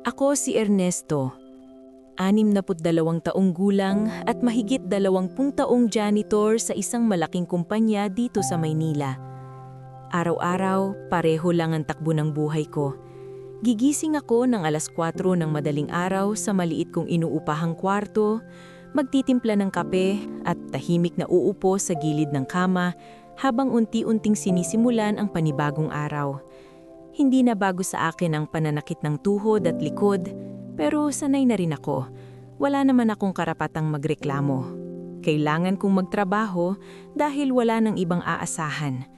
Ako si Ernesto, 62 taong gulang at mahigit 20 taong janitor sa isang malaking kumpanya dito sa Maynila. Araw-araw, pareho lang ang takbo ng buhay ko. Gigising ako ng alas 4 ng madaling araw sa maliit kong inuupahang kwarto, magtitimpla ng kape at tahimik na uupo sa gilid ng kama habang unti-unting sinisimulan ang panibagong araw. Hindi na bago sa akin ang pananakit ng tuhod at likod, pero sanay na rin ako. Wala naman akong karapatang magreklamo. Kailangan kong magtrabaho dahil wala nang ibang aasahan.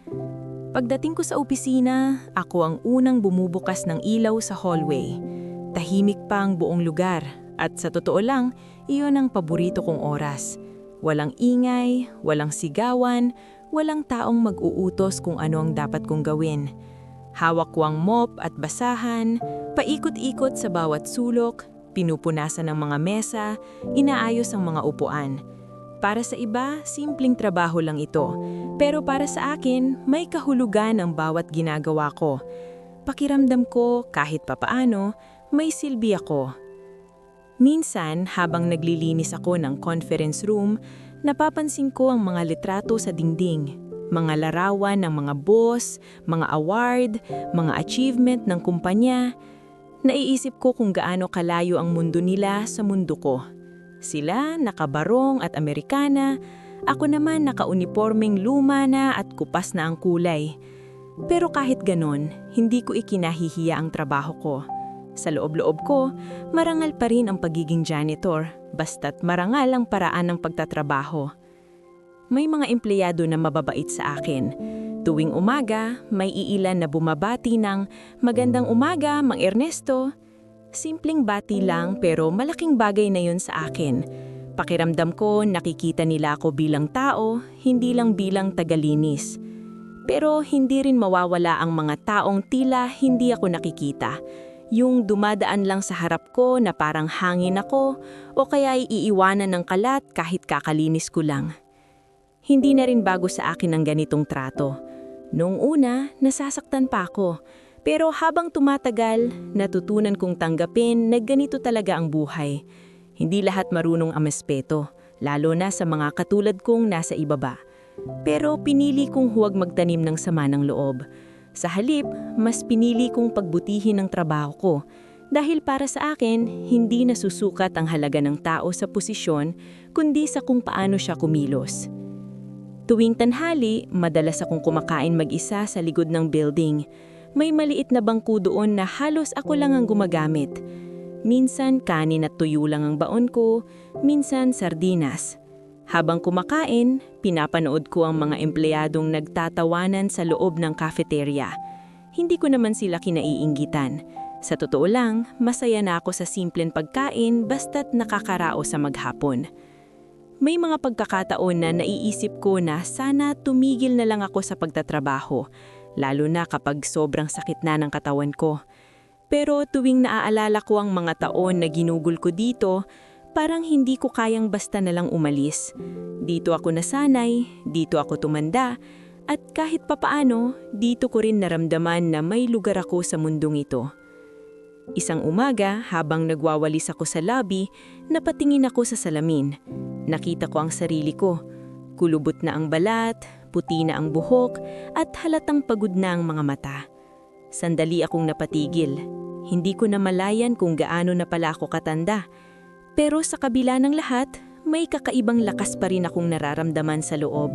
Pagdating ko sa opisina, ako ang unang bumubukas ng ilaw sa hallway. Tahimik pa ang buong lugar at sa totoo lang, iyon ang paborito kong oras. Walang ingay, walang sigawan, walang taong mag-uutos kung ano ang dapat kong gawin. Hawak ko ang mop at basahan, paikot-ikot sa bawat sulok, pinupunasan ng mga mesa, inaayos ang mga upuan. Para sa iba, simpleng trabaho lang ito. Pero para sa akin, may kahulugan ang bawat ginagawa ko. Pakiramdam ko, kahit papaano, may silbi ako. Minsan, habang naglilinis ako ng conference room, napapansin ko ang mga litrato sa dingding. Mga larawan ng mga boss, mga award, mga achievement ng kumpanya. Naiisip ko kung gaano kalayo ang mundo nila sa mundo ko. Sila nakabarong at Amerikana, ako naman nakaunipormeng luma na at kupas na ang kulay. Pero kahit ganon, hindi ko ikinahihiya ang trabaho ko. Sa loob-loob ko, marangal pa rin ang pagiging janitor, basta't marangal ang paraan ng pagtatrabaho. May mga empleyado na mababait sa akin. Tuwing umaga, may iilan na bumabati ng "Magandang umaga, Mang Ernesto." Simpleng bati lang pero malaking bagay na yun sa akin. Pakiramdam ko nakikita nila ako bilang tao, hindi lang bilang tagalinis. Pero hindi rin mawawala ang mga taong tila hindi ako nakikita. Yung dumadaan lang sa harap ko na parang hangin ako o kaya iiwanan ng kalat kahit kakalinis ko lang. Hindi na rin bago sa akin ang ganitong trato. Noong una, nasasaktan pa ako. Pero habang tumatagal, natutunan kong tanggapin na ganito talaga ang buhay. Hindi lahat marunong amespeto, lalo na sa mga katulad kong nasa ibaba. Pero pinili kong huwag magtanim ng sama ng loob. Sa halip, mas pinili kong pagbutihin ang trabaho ko. Dahil para sa akin, hindi nasusukat ang halaga ng tao sa posisyon, kundi sa kung paano siya kumilos. Tuwing tanghali, madalas akong kumakain mag-isa sa likod ng building. May maliit na bangko doon na halos ako lang ang gumagamit. Minsan kanin at tuyo lang ang baon ko, minsan sardinas. Habang kumakain, pinapanood ko ang mga empleyadong nagtatawanan sa loob ng cafeteria. Hindi ko naman sila kinaiinggitan. Sa totoo lang, masaya na ako sa simpleng pagkain basta't nakakaraos sa maghapon. May mga pagkakataon na naiisip ko na sana tumigil na lang ako sa pagtatrabaho, lalo na kapag sobrang sakit na ng katawan ko. Pero tuwing naaalala ko ang mga taon na ginugol ko dito, parang hindi ko kayang basta na lang umalis. Dito ako nasanay, dito ako tumanda, at kahit papaano, dito ko rin naramdaman na may lugar ako sa mundong ito. Isang umaga, habang nagwawalis ako sa lobby, napatingin ako sa salamin. Nakita ko ang sarili ko. Kulubot na ang balat, puti na ang buhok, at halatang pagod na ang mga mata. Sandali akong napatigil. Hindi ko namalayan kung gaano na pala ako katanda. Pero sa kabila ng lahat, may kakaibang lakas pa rin akong nararamdaman sa loob.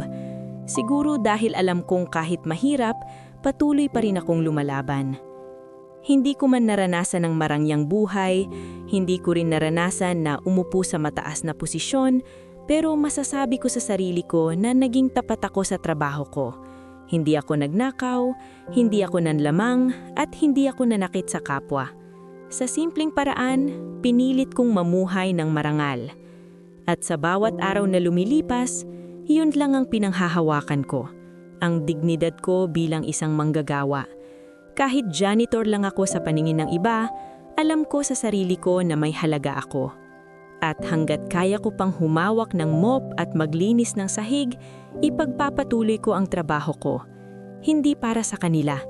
Siguro dahil alam kong kahit mahirap, patuloy pa rin akong lumalaban. Hindi ko man naranasan ng marangyang buhay, hindi ko rin naranasan na umupo sa mataas na posisyon, pero masasabi ko sa sarili ko na naging tapat ako sa trabaho ko. Hindi ako nagnakaw, hindi ako nanlamang, at hindi ako nanakit sa kapwa. Sa simpleng paraan, pinilit kong mamuhay ng marangal. At sa bawat araw na lumilipas, yun lang ang pinanghahawakan ko. Ang dignidad ko bilang isang manggagawa. Kahit janitor lang ako sa paningin ng iba, alam ko sa sarili ko na may halaga ako. At hanggat kaya ko pang humawak ng mop at maglinis ng sahig, ipagpapatuloy ko ang trabaho ko. Hindi para sa kanila,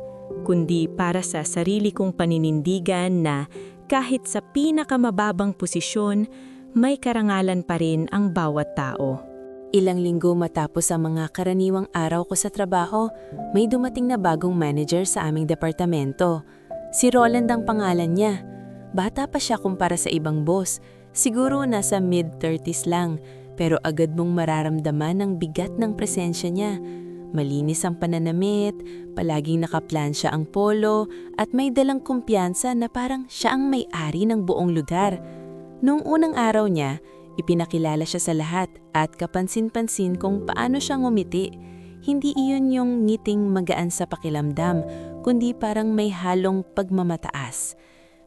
kundi para sa sarili kong paninindigan na kahit sa pinakamababang posisyon, may karangalan pa rin ang bawat tao. Ilang linggo matapos ang mga karaniwang araw ko sa trabaho, may dumating na bagong manager sa aming departamento. Si Roland ang pangalan niya. Bata pa siya kumpara sa ibang boss. Siguro nasa mid-30s lang, pero agad mong mararamdaman ang bigat ng presensya niya. Malinis ang pananamit, palaging nakaplansya ang polo, at may dalang kumpiyansa na parang siya ang may-ari ng buong lugar. Noong unang araw niya, ipinakilala siya sa lahat at kapansin-pansin kung paano siya ngumiti. Hindi iyon yung ngiting magaan sa pakilamdam, kundi parang may halong pagmamataas.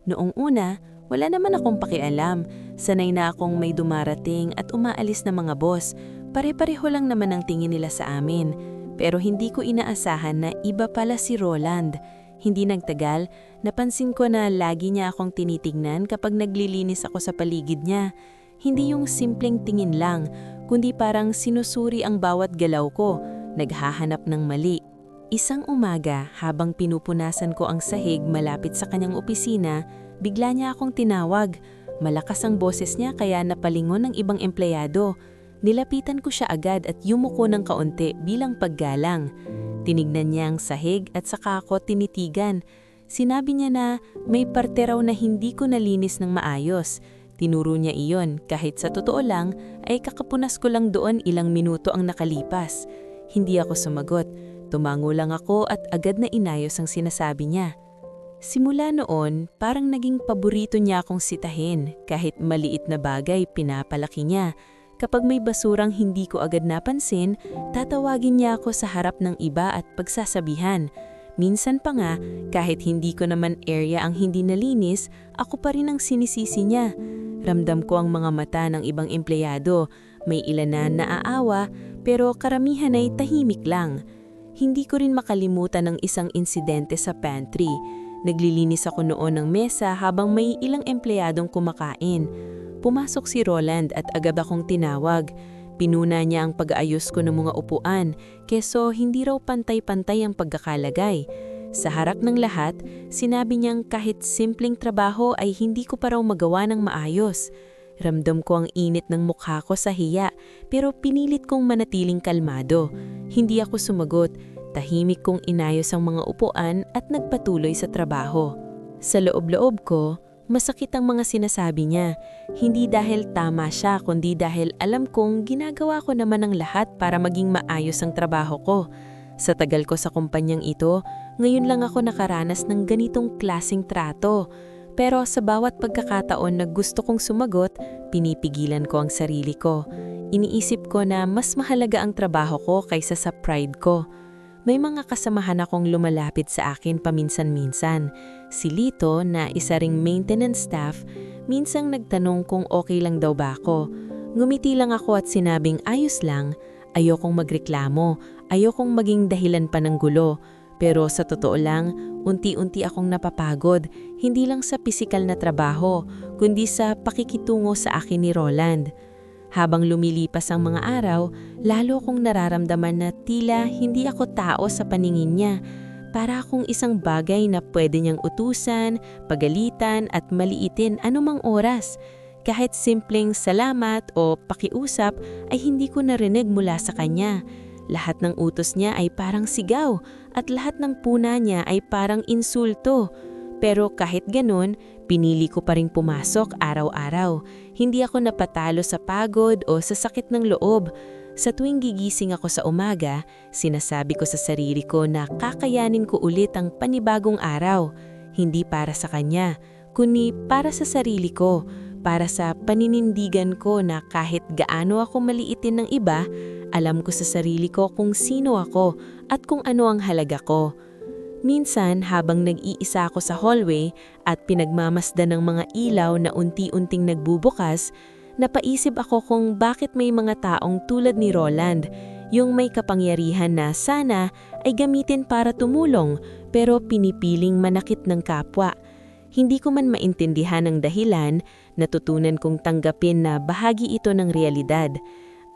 Noong una, wala naman akong pakialam. Sanay na akong may dumarating at umaalis na mga boss. Pare-pareho lang naman ang tingin nila sa amin. Pero hindi ko inaasahan na iba pala si Roland. Hindi nagtagal, napansin ko na lagi niya akong tinitignan kapag naglilinis ako sa paligid niya. Hindi yung simpleng tingin lang, kundi parang sinusuri ang bawat galaw ko, naghahanap ng mali. Isang umaga, habang pinupunasan ko ang sahig malapit sa kanyang opisina, bigla niya akong tinawag. Malakas ang boses niya kaya napalingon ng ibang empleyado. Nilapitan ko siya agad at yumuko ng kaunti bilang paggalang. Tinignan niya ang sahig at saka ako tinitigan. Sinabi niya na may parte raw na hindi ko nalinis ng maayos. Tinuro niya iyon kahit sa totoo lang ay kakapunas ko lang doon ilang minuto ang nakalipas. Hindi ako sumagot. Tumango lang ako at agad na inayos ang sinasabi niya. Simula noon, parang naging paborito niya akong sitahin. Kahit maliit na bagay, pinapalaki niya. Kapag may basurang hindi ko agad napansin, tatawagin niya ako sa harap ng iba at pagsasabihan. Minsan pa nga, kahit hindi ko naman area ang hindi nalinis, ako pa rin ang sinisisi niya. Ramdam ko ang mga mata ng ibang empleyado. May ilan na naaawa, pero karamihan ay tahimik lang. Hindi ko rin makalimutan ang isang insidente sa pantry. Naglilinis ako noon ng mesa habang may ilang empleyadong kumakain. Pumasok si Roland at agad akong tinawag. Pinuna niya ang pag-aayos ko ng mga upuan, keso hindi raw pantay-pantay ang pagkakalagay. Sa harap ng lahat, sinabi niyang kahit simpleng trabaho ay hindi ko pa raw magawa ng maayos. Ramdam ko ang init ng mukha ko sa hiya, pero pinilit kong manatiling kalmado. Hindi ako sumagot, tahimik kong inayos ang mga upuan at nagpatuloy sa trabaho. Sa loob-loob ko, masakit ang mga sinasabi niya. Hindi dahil tama siya, kundi dahil alam kong ginagawa ko naman ang lahat para maging maayos ang trabaho ko. Sa tagal ko sa kumpanyang ito, ngayon lang ako nakaranas ng ganitong klaseng trato. Pero sa bawat pagkakataon na gusto kong sumagot, pinipigilan ko ang sarili ko. Iniisip ko na mas mahalaga ang trabaho ko kaysa sa pride ko. May mga kasamahan akong lumalapit sa akin paminsan-minsan. Si Lito na isa ring maintenance staff, minsang nagtanong kung okay lang daw ba ako. Ngumiti lang ako at sinabing ayos lang. Ayokong magreklamo, ayokong maging dahilan pa ng gulo. Pero sa totoo lang, unti-unti akong napapagod, hindi lang sa pisikal na trabaho, kundi sa pakikitungo sa akin ni Roland. Habang lumilipas ang mga araw, lalo kong nararamdaman na tila hindi ako tao sa paningin niya. Para akong isang bagay na pwede niyang utusan, pagalitan at maliitin anumang oras. Kahit simpleng salamat o pakiusap ay hindi ko narinig mula sa kanya. Lahat ng utos niya ay parang sigaw at lahat ng puna niya ay parang insulto. Pero kahit ganun, pinili ko pa ring pumasok araw-araw. Hindi ako napatalo sa pagod o sa sakit ng loob. Sa tuwing gigising ako sa umaga, sinasabi ko sa sarili ko na kakayanin ko ulit ang panibagong araw. Hindi para sa kanya, kundi para sa sarili ko, para sa paninindigan ko na kahit gaano ako maliitin ng iba, alam ko sa sarili ko kung sino ako at kung ano ang halaga ko. Minsan habang nag-iisa ako sa hallway at pinagmamasdan ng mga ilaw na unti-unting nagbubukas, napaisip ako kung bakit may mga taong tulad ni Roland, yung may kapangyarihan na sana ay gamitin para tumulong pero pinipiling manakit ng kapwa. Hindi ko man maintindihan ang dahilan, natutunan kong tanggapin na bahagi ito ng realidad.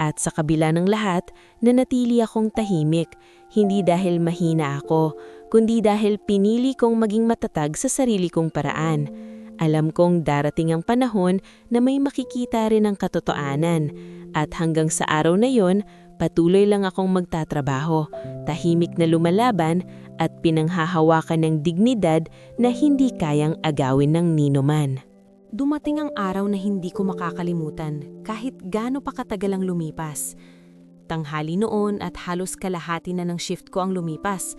At sa kabila ng lahat, nanatili akong tahimik, hindi dahil mahina ako, kundi dahil pinili kong maging matatag sa sarili kong paraan. Alam kong darating ang panahon na may makikita rin ang katotohanan. At hanggang sa araw na yon, patuloy lang akong magtatrabaho, tahimik na lumalaban at pinanghahawakan ng dignidad na hindi kayang agawin ng ninuman. Dumating ang araw na hindi ko makakalimutan kahit gaano pa katagal ang lumipas. Tanghali noon at halos kalahati na ng shift ko ang lumipas.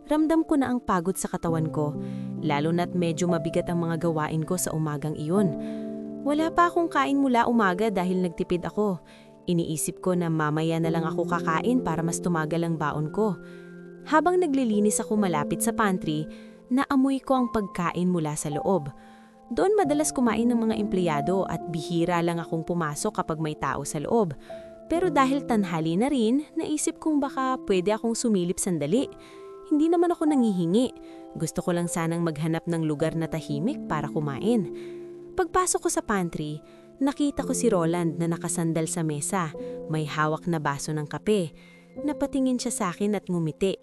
Ramdam ko na ang pagod sa katawan ko, lalo na't medyo mabigat ang mga gawain ko sa umagang iyon. Wala pa akong kain mula umaga dahil nagtipid ako. Iniisip ko na mamaya na lang ako kakain para mas tumagal ang baon ko. Habang naglilinis ako malapit sa pantry, naamoy ko ang pagkain mula sa loob. Doon madalas kumain ng mga empleyado at bihira lang akong pumasok kapag may tao sa loob. Pero dahil tanghali na rin, naisip kong baka pwede akong sumilip sandali. Hindi naman ako nangihingi. Gusto ko lang sanang maghanap ng lugar na tahimik para kumain. Pagpasok ko sa pantry, nakita ko si Roland na nakasandal sa mesa. May hawak na baso ng kape. Napatingin siya sa akin at ngumiti.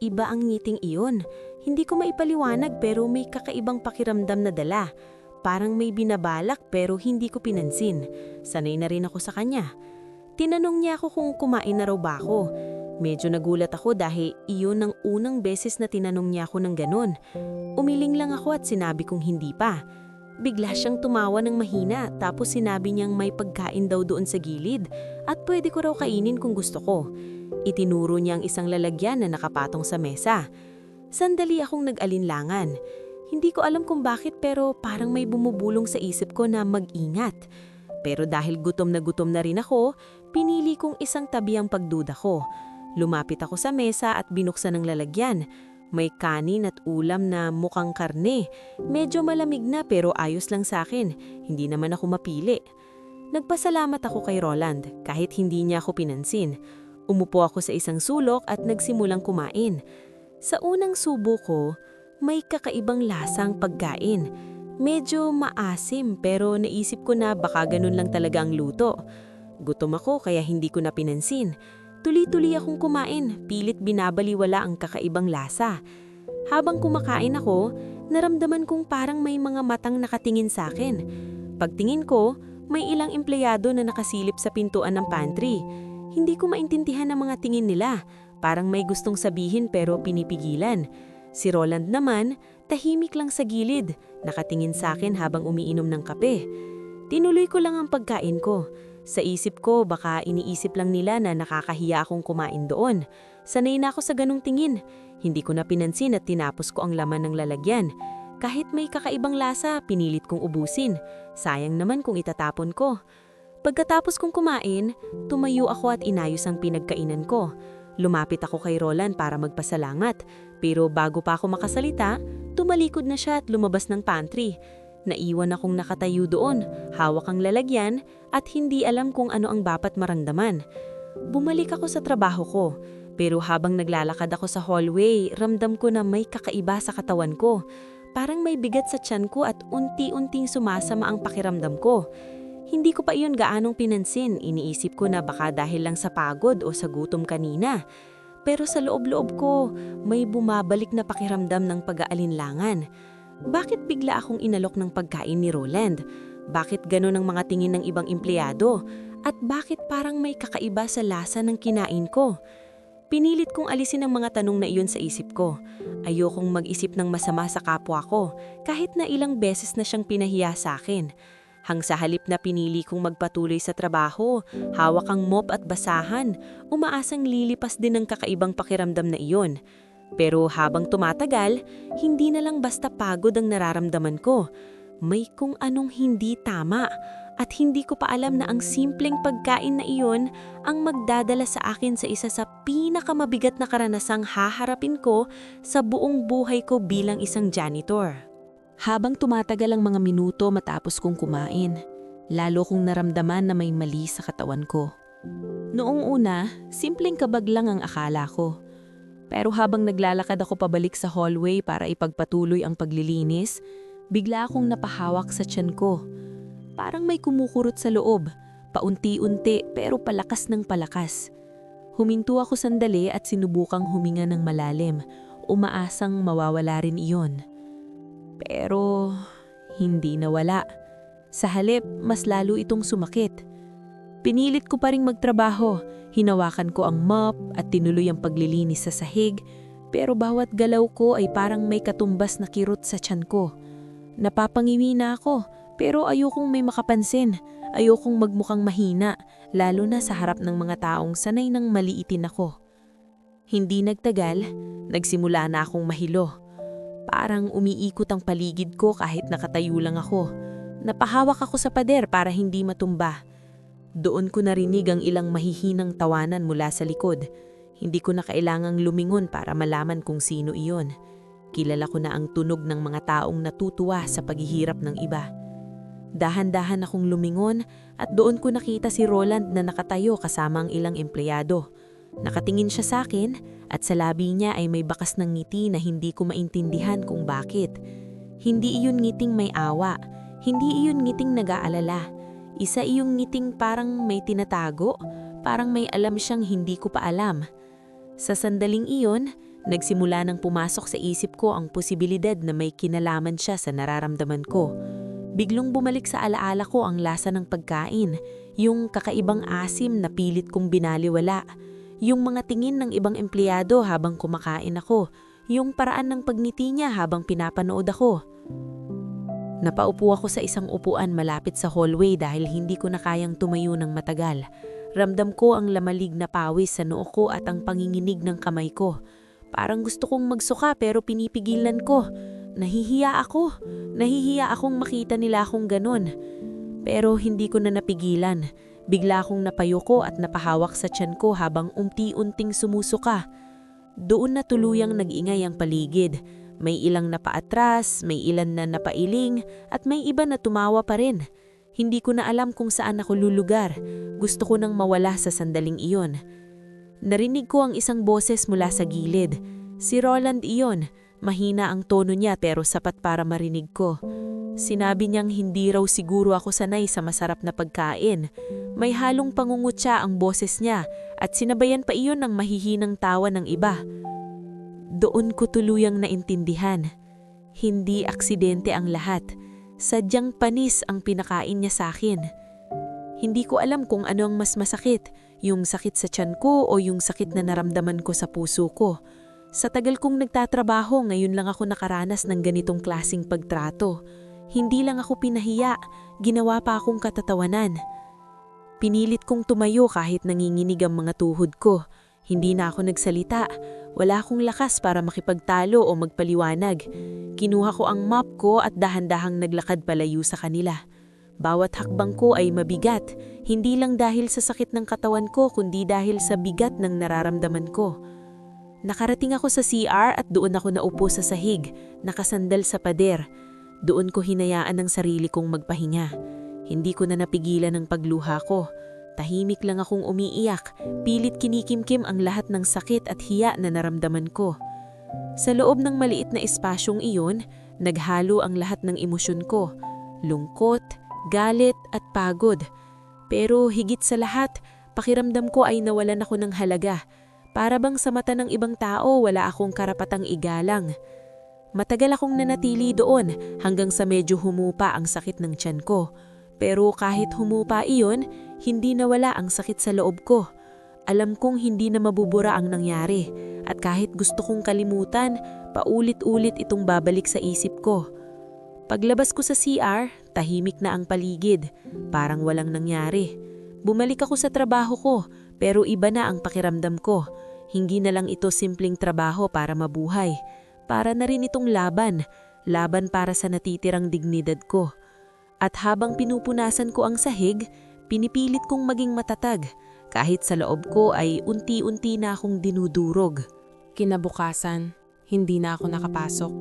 Iba ang ngiting iyon. Hindi ko maipaliwanag pero may kakaibang pakiramdam na dala. Parang may binabalak pero hindi ko pinansin. Sanay na rin ako sa kanya. Tinanong niya ako kung kumain na raw ba ako. Medyo nagulat ako dahil iyon ang unang beses na tinanong niya ako ng ganon. Umiling lang ako at sinabi kong hindi pa. Bigla siyang tumawa ng mahina tapos sinabi niyang may pagkain daw doon sa gilid at pwede ko raw kainin kung gusto ko. Itinuro niya ang isang lalagyan na nakapatong sa mesa. Sandali akong nag-alinlangan. Hindi ko alam kung bakit pero parang may bumubulong sa isip ko na mag-ingat. Pero dahil gutom na rin ako, pinili kong isang tabi ang pagduda ko. Lumapit ako sa mesa at binuksan ang lalagyan. May kanin at ulam na mukhang karne. Medyo malamig na pero ayos lang sa akin. Hindi naman ako mapili. Nagpasalamat ako kay Roland kahit hindi niya ako pinansin. Umupo ako sa isang sulok at nagsimulang kumain. Sa unang subo ko, may kakaibang lasang pagkain. Medyo maasim pero naisip ko na baka ganun lang talaga ang luto. Gutom ako kaya hindi ko na pinansin. Tuli-tuli akong kumain, pilit binabaliwala ang kakaibang lasa. Habang kumakain ako, naramdaman kong parang may mga matang nakatingin sa akin. Pagtingin ko, may ilang empleyado na nakasilip sa pintuan ng pantry. Hindi ko maintindihan ang mga tingin nila, parang may gustong sabihin pero pinipigilan. Si Roland naman, tahimik lang sa gilid, nakatingin sa akin habang umiinom ng kape. Tinuloy ko lang ang pagkain ko. Sa isip ko, baka iniisip lang nila na nakakahiya akong kumain doon. Sanay na ako sa ganung tingin. Hindi ko na pinansin at tinapos ko ang laman ng lalagyan. Kahit may kakaibang lasa, pinilit kong ubusin. Sayang naman kung itatapon ko. Pagkatapos kong kumain, tumayo ako at inayos ang pinagkainan ko. Lumapit ako kay Roland para magpasalamat. Pero bago pa ako makasalita, tumalikod na siya at lumabas ng pantry. Naiwan akong nakatayo doon, hawak ang lalagyan at hindi alam kung ano ang dapat maramdaman. Bumalik ako sa trabaho ko, pero habang naglalakad ako sa hallway, ramdam ko na may kakaiba sa katawan ko. Parang may bigat sa tiyan ko at unti-unting sumasama ang pakiramdam ko. Hindi ko pa iyon gaanong pinansin, iniisip ko na baka dahil lang sa pagod o sa gutom kanina. Pero sa loob-loob ko, may bumabalik na pakiramdam ng pag-aalinlangan. Bakit bigla akong inalok ng pagkain ni Roland? Bakit ganon ang mga tingin ng ibang empleyado? At bakit parang may kakaiba sa lasa ng kinain ko? Pinilit kong alisin ang mga tanong na iyon sa isip ko. Ayokong mag-isip ng masama sa kapwa ko, kahit na ilang beses na siyang pinahiya sa akin. Hang sa halip na pinili kong magpatuloy sa trabaho, hawak ang mop at basahan, umaasang lilipas din ang kakaibang pakiramdam na iyon. Pero habang tumatagal, hindi na lang basta pagod ang nararamdaman ko. May kung anong hindi tama at hindi ko pa alam na ang simpleng pagkain na iyon ang magdadala sa akin sa isa sa pinakamabigat na karanasang haharapin ko sa buong buhay ko bilang isang janitor. Habang tumatagal ang mga minuto matapos kong kumain, lalo kong naramdaman na may mali sa katawan ko. Noong una, simpleng kabag lang ang akala ko. Pero habang naglalakad ako pabalik sa hallway para ipagpatuloy ang paglilinis, bigla akong napahawak sa tiyan ko. Parang may kumukurot sa loob, paunti-unti pero palakas ng palakas. Huminto ako sandali at sinubukang huminga ng malalim, umaasang mawawala rin iyon. Pero hindi nawala. Sa halip, mas lalo itong sumakit. Pinilit ko pa ring magtrabaho. Hinawakan ko ang mop at tinuloy ang paglilinis sa sahig, pero bawat galaw ko ay parang may katumbas na kirot sa tiyan ko. Napapangiwi na ako, pero ayokong may makapansin. Ayokong magmukhang mahina, lalo na sa harap ng mga taong sanay nang maliitin ako. Hindi nagtagal, nagsimula na akong mahilo. Parang umiikot ang paligid ko kahit nakatayo lang ako. Napahawak ako sa pader para hindi matumba. Doon ko narinig ang ilang mahihinang tawanan mula sa likod. Hindi ko na kailangang lumingon para malaman kung sino iyon. Kilala ko na ang tunog ng mga taong natutuwa sa paghihirap ng iba. Dahan-dahan akong lumingon at doon ko nakita si Roland na nakatayo kasama ang ilang empleyado. Nakatingin siya sa akin at sa labi niya ay may bakas ng ngiti na hindi ko maintindihan kung bakit. Hindi iyon ngiting may awa, hindi iyon ngiting nag-aalala. Isa iyong ngiting parang may tinatago, parang may alam siyang hindi ko pa alam. Sa sandaling iyon, nagsimula nang pumasok sa isip ko ang posibilidad na may kinalaman siya sa nararamdaman ko. Biglang bumalik sa alaala ko ang lasa ng pagkain, yung kakaibang asim na pilit kong binaliwala, yung mga tingin ng ibang empleyado habang kumakain ako, yung paraan ng pagngiti niya habang pinapanood ako. Napaupo ako sa isang upuan malapit sa hallway dahil hindi ko na kayang tumayo ng matagal. Ramdam ko ang lamalig na pawis sa noo ko at ang panginginig ng kamay ko. Parang gusto kong magsuka pero pinipigilan ko. Nahihiya akong makita nila akong ganun. Pero hindi ko na napigilan. Bigla akong napayuko at napahawak sa tiyan ko habang unti-unting sumusuka. Doon na tuluyang nag-ingay ang paligid. May ilang napaatras, may ilan na napailing, at may iba na tumawa pa rin. Hindi ko na alam kung saan ako lulugar. Gusto ko nang mawala sa sandaling iyon. Narinig ko ang isang boses mula sa gilid. Si Roland iyon. Mahina ang tono niya pero sapat para marinig ko. Sinabi niyang hindi raw siguro ako sanay sa masarap na pagkain. May halong pangungutya ang boses niya at sinabayan pa iyon ng mahihinang tawa ng iba. Doon ko tuluyang naintindihan. Hindi aksidente ang lahat. Sadyang panis ang pinakain niya sa akin. Hindi ko alam kung ano ang mas masakit, yung sakit sa tiyan ko o yung sakit na naramdaman ko sa puso ko. Sa tagal kong nagtatrabaho, ngayon lang ako nakaranas ng ganitong klasing pagtrato. Hindi lang ako pinahiya, ginawa pa akong katatawanan. Pinilit kong tumayo kahit nanginginig ang mga tuhod ko. Hindi na ako nagsalita. Wala akong lakas para makipagtalo o magpaliwanag. Kinuha ko ang mop ko at dahan-dahang naglakad palayo sa kanila. Bawat hakbang ko ay mabigat, hindi lang dahil sa sakit ng katawan ko kundi dahil sa bigat ng nararamdaman ko. Nakarating ako sa CR at doon ako naupo sa sahig, nakasandal sa pader. Doon ko hinayaan ang sarili kong magpahinga. Hindi ko na napigilan ang pagluha ko. Tahimik lang akong umiiyak, pilit kinikimkim ang lahat ng sakit at hiya na naramdaman ko. Sa loob ng maliit na espasyong iyon, naghalo ang lahat ng emosyon ko. Lungkot, galit at pagod. Pero higit sa lahat, pakiramdam ko ay nawalan ako ng halaga. Para bang sa mata ng ibang tao wala akong karapatang igalang. Matagal akong nanatili doon hanggang sa medyo humupa ang sakit ng tiyan ko. Pero kahit humupa iyon, hindi nawala ang sakit sa loob ko. Alam kong hindi na mabubura ang nangyari at kahit gusto kong kalimutan, paulit-ulit itong babalik sa isip ko. Paglabas ko sa CR, tahimik na ang paligid, parang walang nangyari. Bumalik ako sa trabaho ko, pero iba na ang pakiramdam ko. Hindi na lang ito simpleng trabaho para mabuhay. Para na rin itong laban para sa natitirang dignidad ko. At habang pinupunasan ko ang sahig, pinipilit kong maging matatag. Kahit sa loob ko ay unti-unti na akong dinudurog. Kinabukasan, hindi na ako nakapasok.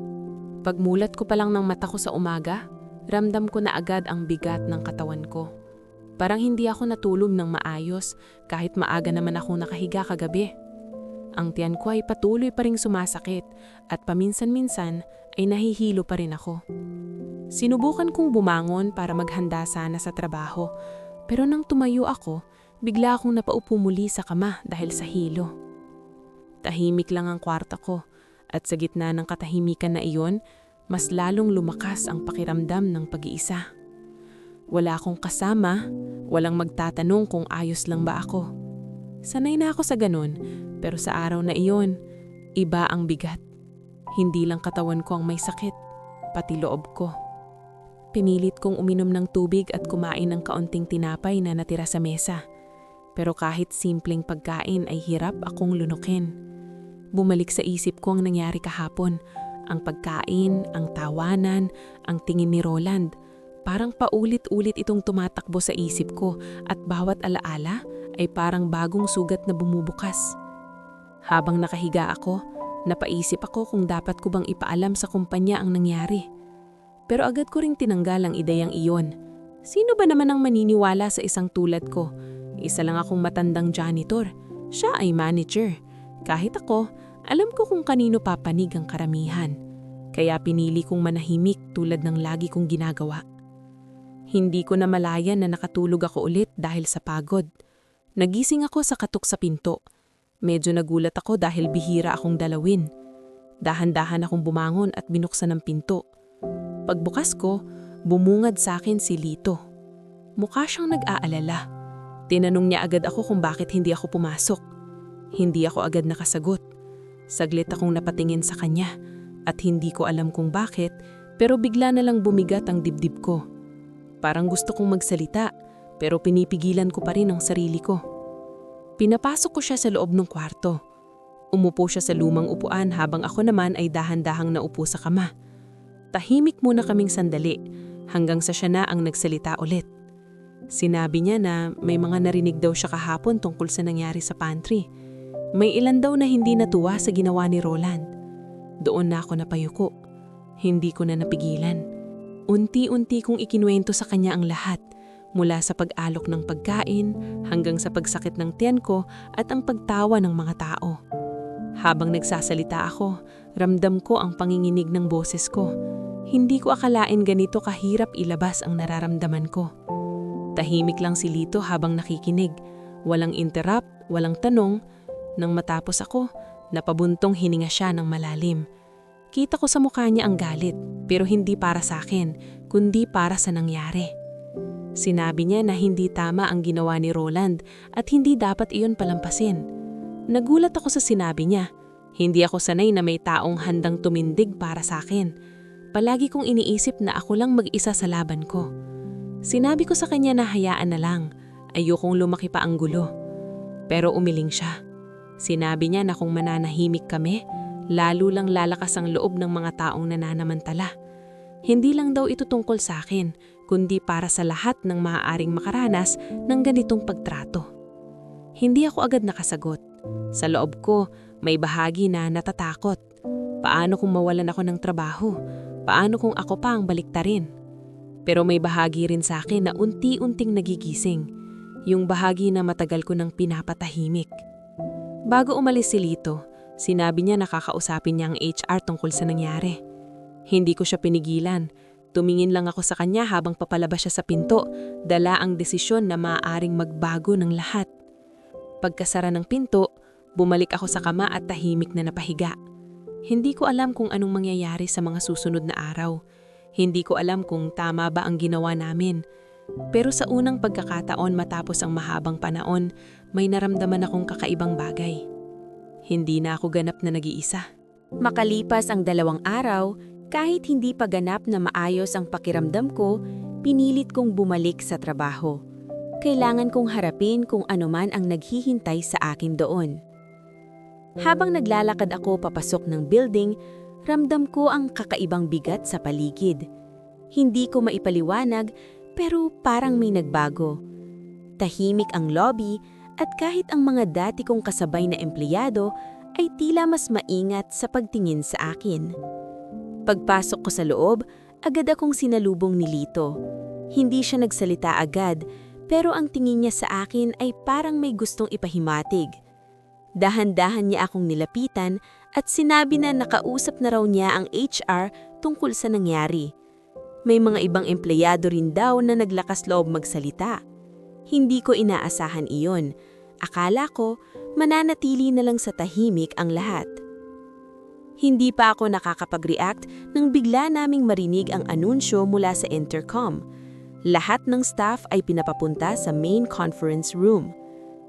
Pagmulat ko pa lang ng mata ko sa umaga, ramdam ko na agad ang bigat ng katawan ko. Parang hindi ako natulog ng maayos kahit maaga naman ako nakahiga kagabi. Ang tiyan ko ay patuloy pa ring sumasakit at paminsan-minsan ay nahihilo pa rin ako. Sinubukan kong bumangon para maghanda sana sa trabaho, pero nang tumayo ako, bigla akong napaupo muli sa kama dahil sa hilo. Tahimik lang ang kwarto ko at sa gitna ng katahimikan na iyon, mas lalong lumakas ang pakiramdam ng pag-iisa. Wala akong kasama, walang magtatanong kung ayos lang ba ako. Sanay na ako sa ganun, pero sa araw na iyon, iba ang bigat. Hindi lang katawan ko ang may sakit, pati loob ko. Pinilit kong uminom ng tubig at kumain ng kaunting tinapay na natira sa mesa. Pero kahit simpleng pagkain ay hirap akong lunukin. Bumalik sa isip ko ang nangyari kahapon. Ang pagkain, ang tawanan, ang tingin ni Roland. Parang paulit-ulit itong tumatakbo sa isip ko at bawat alaala ay parang bagong sugat na bumubukas. Habang nakahiga ako, napaisip ako kung dapat ko bang ipaalam sa kumpanya ang nangyari. Pero agad ko ring tinanggal ang ideyang iyon. Sino ba naman ang maniniwala sa isang tulad ko? Isa lang akong matandang janitor. Siya ay manager. Kahit ako, alam ko kung kanino papanig ang karamihan. Kaya pinili kong manahimik tulad ng lagi kong ginagawa. Hindi ko namalayan na nakatulog ako ulit dahil sa pagod. Nagising ako sa katok sa pinto. Medyo nagulat ako dahil bihira akong dalawin. Dahan-dahan akong bumangon at binuksan ang pinto. Pagbukas ko, bumungad sa akin si Lito. Mukha siyang nag-aalala. Tinanong niya agad ako kung bakit hindi ako pumasok. Hindi ako agad nakasagot. Saglit akong napatingin sa kanya at hindi ko alam kung bakit, pero bigla na lang bumigat ang dibdib ko. Parang gusto kong magsalita, pero pinipigilan ko pa rin ang sarili ko. Pinapasok ko siya sa loob ng kwarto. Umupo siya sa lumang upuan habang ako naman ay dahan-dahang naupo sa kama. Tahimik muna kaming sandali hanggang sa siya na ang nagsalita ulit. Sinabi niya na may mga narinig daw siya kahapon tungkol sa nangyari sa pantry. May ilan daw na hindi natuwa sa ginawa ni Roland. Doon na ako napayuko. Hindi ko na napigilan. Unti-unti kong ikinuwento sa kanya ang lahat, mula sa pag-alok ng pagkain hanggang sa pagsakit ng tiyan ko at ang pagtawa ng mga tao. Habang nagsasalita ako, ramdam ko ang panginginig ng boses ko. Hindi ko akalain ganito kahirap ilabas ang nararamdaman ko. Tahimik lang si Lito habang nakikinig. Walang interrupt, walang tanong. Nang matapos ako, napabuntong hininga siya ng malalim. Kita ko sa mukha niya ang galit, pero hindi para sa akin, kundi para sa nangyari. Sinabi niya na hindi tama ang ginawa ni Roland at hindi dapat iyon palampasin. Nagulat ako sa sinabi niya. Hindi ako sanay na may taong handang tumindig para sa akin. Palagi kong iniisip na ako lang mag-isa sa laban ko. Sinabi ko sa kanya na hayaan na lang. Ayokong lumaki pa ang gulo. Pero umiling siya. Sinabi niya na kung mananahimik kami, lalo lang lalakas ang loob ng mga taong nananamantala. Hindi lang daw ito tungkol sa akin, kundi para sa lahat ng maaaring makaranas ng ganitong pagtrato. Hindi ako agad nakasagot. Sa loob ko, may bahagi na natatakot. Paano kung mawalan ako ng trabaho? Paano kung ako pa ang baliktarin? Pero may bahagi rin sa akin na unti-unting nagigising. Yung bahagi na matagal ko nang pinapatahimik. Bago umalis si Lito, sinabi niya na kakausapin niya ang HR tungkol sa nangyari. Hindi ko siya pinigilan. Tumingin lang ako sa kanya habang papalabas siya sa pinto, dala ang desisyon na maaaring magbago ng lahat. Pagkasara ng pinto, bumalik ako sa kama at tahimik na napahiga. Hindi ko alam kung anong mangyayari sa mga susunod na araw. Hindi ko alam kung tama ba ang ginawa namin. Pero sa unang pagkakataon matapos ang mahabang panahon, may naramdaman akong kakaibang bagay. Hindi na ako ganap na nag-iisa. Makalipas ang 2 araw, kahit hindi pa ganap na maayos ang pakiramdam ko, pinilit kong bumalik sa trabaho. Kailangan kong harapin kung ano man ang naghihintay sa akin doon. Habang naglalakad ako papasok ng building, ramdam ko ang kakaibang bigat sa paligid. Hindi ko maipaliwanag, pero parang may nagbago. Tahimik ang lobby at kahit ang mga dati kong kasabay na empleyado ay tila mas maingat sa pagtingin sa akin. Pagpasok ko sa loob, agad akong sinalubong ni Lito. Hindi siya nagsalita agad, pero ang tingin niya sa akin ay parang may gustong ipahimatig. Dahan-dahan niya akong nilapitan at sinabi na nakausap na raw niya ang HR tungkol sa nangyari. May mga ibang empleyado rin daw na naglakas loob magsalita. Hindi ko inaasahan iyon. Akala ko, mananatili na lang sa tahimik ang lahat. Hindi pa ako nakakapag-react nang bigla naming marinig ang anunsyo mula sa intercom. Lahat ng staff ay pinapapunta sa main conference room.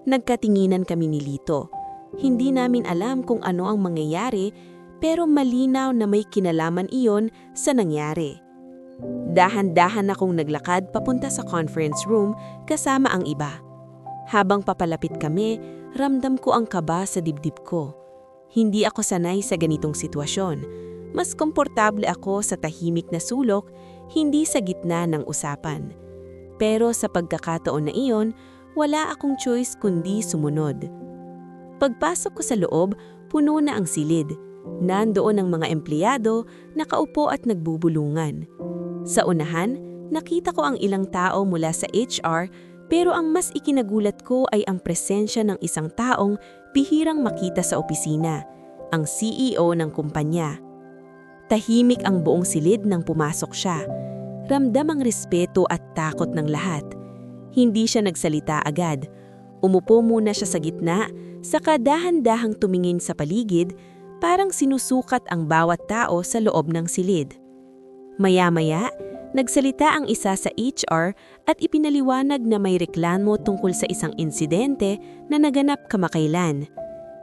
Nagkatinginan kami ni Lito. Hindi namin alam kung ano ang mangyayari, pero malinaw na may kinalaman iyon sa nangyari. Dahan-dahan akong naglakad papunta sa conference room kasama ang iba. Habang papalapit kami, ramdam ko ang kaba sa dibdib ko. Hindi ako sanay sa ganitong sitwasyon. Mas komportable ako sa tahimik na sulok, hindi sa gitna ng usapan. Pero sa pagkakataon na iyon, wala akong choice kundi sumunod. Pagpasok ko sa loob, puno na ang silid. Nandoon ang mga empleyado, nakaupo at nagbubulungan. Sa unahan, nakita ko ang ilang tao mula sa HR, pero ang mas ikinagulat ko ay ang presensya ng isang taong bihirang makita sa opisina, ang CEO ng kumpanya. Tahimik ang buong silid nang pumasok siya. Ramdam ang respeto at takot ng lahat. Hindi siya nagsalita agad. Umupo muna siya sa gitna, saka dahan-dahang tumingin sa paligid, parang sinusukat ang bawat tao sa loob ng silid. Maya-maya, nagsalita ang isa sa HR at ipinaliwanag na may reklamo tungkol sa isang insidente na naganap kamakailan.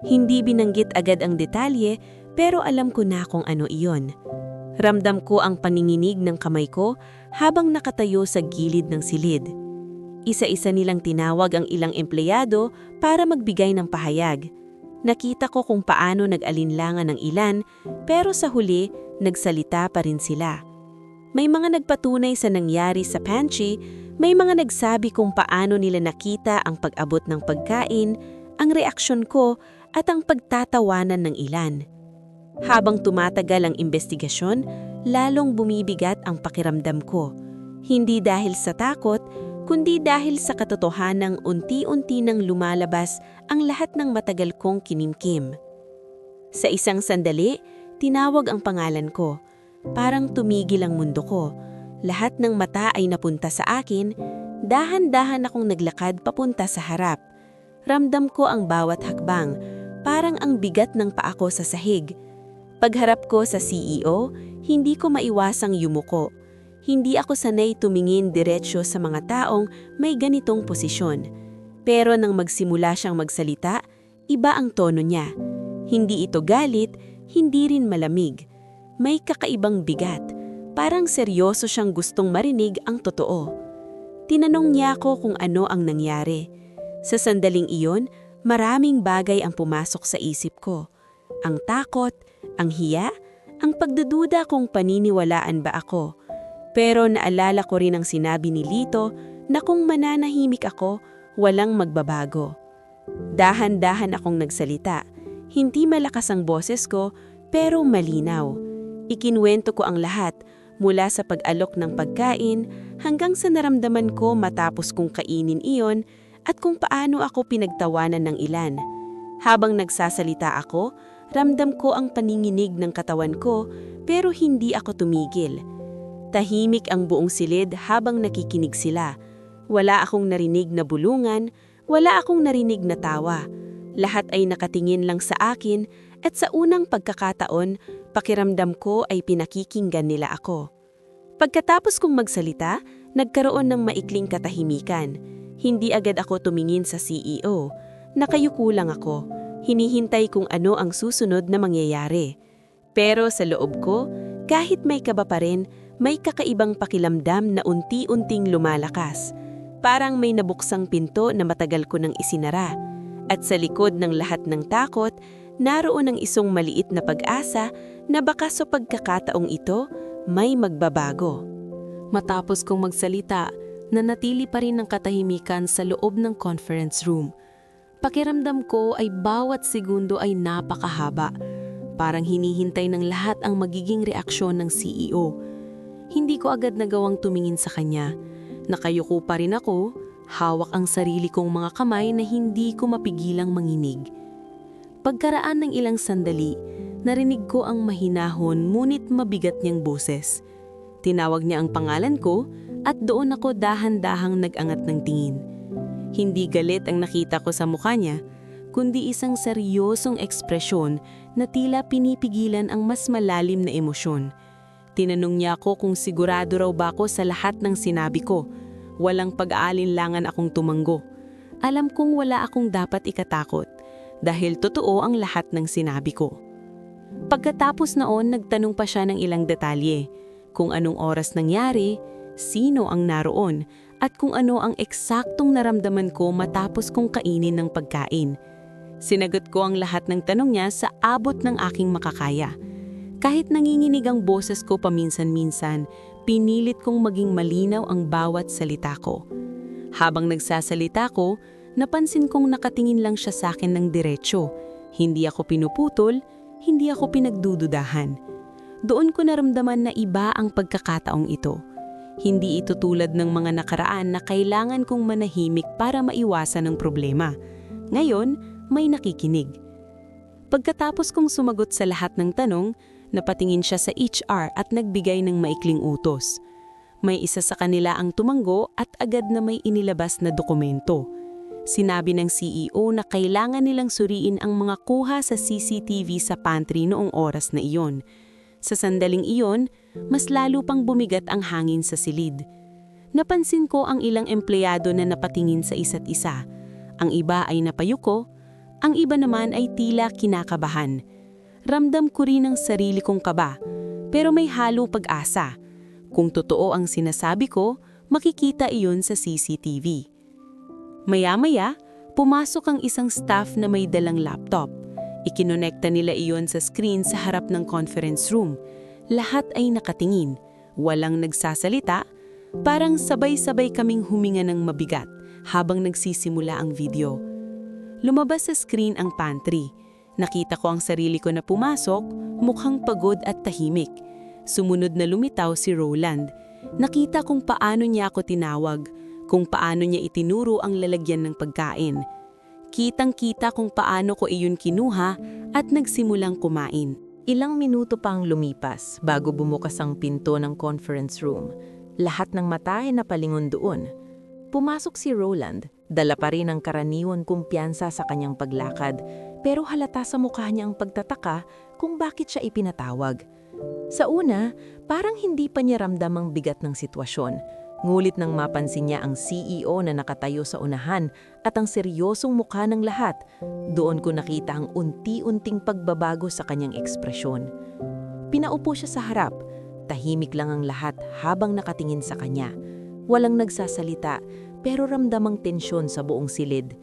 Hindi binanggit agad ang detalye, pero alam ko na kung ano iyon. Ramdam ko ang panginginig ng kamay ko habang nakatayo sa gilid ng silid. Isa-isa nilang tinawag ang ilang empleyado para magbigay ng pahayag. Nakita ko kung paano nag-alinlangan ng ilan, pero sa huli, nagsalita pa rin sila. May mga nagpatunay sa nangyari sa pantry, may mga nagsabi kung paano nila nakita ang pag-abot ng pagkain, ang reaksyon ko at ang pagtatawanan ng ilan. Habang tumatagal ang investigasyon, lalong bumibigat ang pakiramdam ko. Hindi dahil sa takot, kundi dahil sa katotohanang unti-unti nang lumalabas ang lahat ng matagal kong kinimkim. Sa isang sandali, tinawag ang pangalan ko. Parang tumigil ang mundo ko. Lahat ng mata ay napunta sa akin, dahan-dahan akong naglakad papunta sa harap. Ramdam ko ang bawat hakbang, parang ang bigat ng paa ko sa sahig. Pagharap ko sa CEO, hindi ko maiwasang yumuko. Hindi ako sanay tumingin diretsyo sa mga taong may ganitong posisyon. Pero nang magsimula siyang magsalita, iba ang tono niya. Hindi ito galit, hindi rin malamig. May kakaibang bigat, parang seryoso siyang gustong marinig ang totoo. Tinanong niya ako kung ano ang nangyari. Sa sandaling iyon, maraming bagay ang pumasok sa isip ko. Ang takot, ang hiya, ang pagdududa kung paniniwalaan ba ako. Pero naalala ko rin ang sinabi ni Lito na kung mananahimik ako, walang magbabago. Dahan-dahan akong nagsalita. Hindi malakas ang boses ko, pero malinaw. Ikinuwento ko ang lahat, mula sa pag-alok ng pagkain hanggang sa naramdaman ko matapos kong kainin iyon at kung paano ako pinagtawanan ng ilan. Habang nagsasalita ako, ramdam ko ang paninginig ng katawan ko pero hindi ako tumigil. Tahimik ang buong silid habang nakikinig sila. Wala akong narinig na bulungan, wala akong narinig na tawa. Lahat ay nakatingin lang sa akin at sa unang pagkakataon, pakiramdam ko ay pinakikinggan nila ako. Pagkatapos kong magsalita, nagkaroon ng maikling katahimikan. Hindi agad ako tumingin sa CEO. Nakayuko lang ako. Hinihintay kung ano ang susunod na mangyayari. Pero sa loob ko, kahit may kaba pa rin, may kakaibang pakilamdam na unti-unting lumalakas. Parang may nabuksang pinto na matagal ko nang isinara. At sa likod ng lahat ng takot, naroon ang isang maliit na pag-asa na baka sa pagkakataong ito, may magbabago. Matapos kong magsalita, nanatili pa rin ang katahimikan sa loob ng conference room. Pakiramdam ko ay bawat segundo ay napakahaba. Parang hinihintay ng lahat ang magiging reaksyon ng CEO. Hindi ko agad nagawang tumingin sa kanya. Nakayuko pa rin ako, hawak ang sarili kong mga kamay na hindi ko mapigilang manginig. Pagkaraan ng ilang sandali, narinig ko ang mahinahon ngunit mabigat niyang boses. Tinawag niya ang pangalan ko at doon ako dahan-dahang nag-angat ng tingin. Hindi galit ang nakita ko sa mukha niya, kundi isang seryosong ekspresyon na tila pinipigilan ang mas malalim na emosyon. Tinanong niya ako kung sigurado raw ba ako sa lahat ng sinabi ko. Walang pag-aalinlangan akong tumanggo. Alam kong wala akong dapat ikatakot dahil totoo ang lahat ng sinabi ko. Pagkatapos noon, nagtanong pa siya ng ilang detalye, kung anong oras nangyari, sino ang naroon, at kung ano ang eksaktong naramdaman ko matapos kong kainin ng pagkain. Sinagot ko ang lahat ng tanong niya sa abot ng aking makakaya. Kahit nanginginig ang boses ko paminsan-minsan, pinilit kong maging malinaw ang bawat salita ko. Habang nagsasalita ko, napansin kong nakatingin lang siya sa akin ng diretsyo. Hindi ako pinuputol, hindi ako pinagdududahan. Doon ko naramdaman na iba ang pagkakataong ito. Hindi ito tulad ng mga nakaraan na kailangan kong manahimik para maiwasan ang problema. Ngayon, may nakikinig. Pagkatapos kong sumagot sa lahat ng tanong, napatingin siya sa HR at nagbigay ng maikling utos. May isa sa kanila ang tumanggo at agad na may inilabas na dokumento. Sinabi ng CEO na kailangan nilang suriin ang mga kuha sa CCTV sa pantry noong oras na iyon. Sa sandaling iyon, mas lalo pang bumigat ang hangin sa silid. Napansin ko ang ilang empleyado na napatingin sa isa't isa. Ang iba ay napayuko, ang iba naman ay tila kinakabahan. Ramdam ko rin ang sarili kong kaba, pero may halo pag-asa. Kung totoo ang sinasabi ko, makikita iyon sa CCTV. Maya-maya, pumasok ang isang staff na may dalang laptop. Ikinonekta nila iyon sa screen sa harap ng conference room. Lahat ay nakatingin, walang nagsasalita, parang sabay-sabay kaming huminga ng mabigat habang nagsisimula ang video. Lumabas sa screen ang pantry. Nakita ko ang sarili ko na pumasok, mukhang pagod at tahimik. Sumunod na lumitaw si Roland. Nakita kung paano niya ako tinawag, kung paano niya itinuro ang lalagyan ng pagkain. Kitang-kita kung paano ko iyon kinuha at nagsimulang kumain. Ilang minuto pang lumipas bago bumukas ang pinto ng conference room. Lahat ng mata ay napalingon doon. Pumasok si Roland, dala pa rin ang karaniwang kumpiyansa sa kanyang paglakad, pero halata sa mukha niya ang pagtataka kung bakit siya ipinatawag. Sa una, parang hindi pa niya ramdam ang bigat ng sitwasyon. Ngulit nang mapansin niya ang CEO na nakatayo sa unahan at ang seryosong mukha ng lahat, doon ko nakita ang unti-unting pagbabago sa kanyang ekspresyon. Pinaupo siya sa harap, tahimik lang ang lahat habang nakatingin sa kanya. Walang nagsasalita, pero ramdamang tensyon sa buong silid.